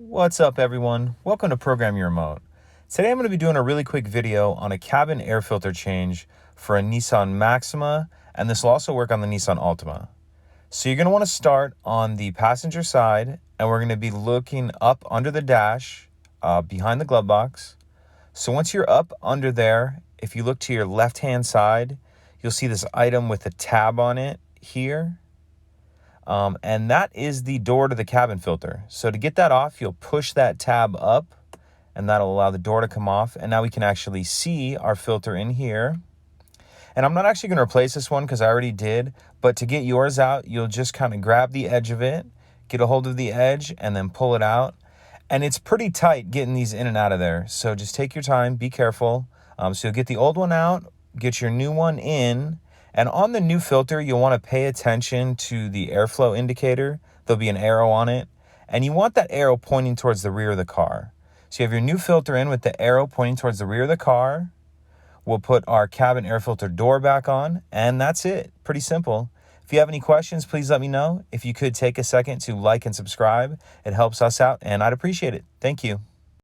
What's up, everyone? Welcome to Program Your Remote. Today I'm going to be doing a really quick video on a cabin air filter change for a Nissan Maxima, and this will also work on the Nissan Altima. So you're going to want to start on the passenger side, and we're going to be looking up under the dash, behind the glove box. So once you're up under there, if you look to your left-hand side, you'll see this item with a tab on it here. And that is the door to the cabin filter. So to get that off, you'll push that tab up and that'll allow the door to come off. And now we can actually see our filter in here. And I'm not actually going to replace this one because I already did. But to get yours out, you'll just kind of grab the edge of it, get a hold of the edge, and then pull it out. And it's pretty tight getting these in and out of there. So just take your time, be careful. So you'll get the old one out, get your new one in. And on the new filter, you'll want to pay attention to the airflow indicator. There'll be an arrow on it. And you want that arrow pointing towards the rear of the car. So you have your new filter in with the arrow pointing towards the rear of the car. We'll put our cabin air filter door back on. And that's it. Pretty simple. If you have any questions, please let me know. If you could take a second to like and subscribe, it helps us out and I'd appreciate it. Thank you.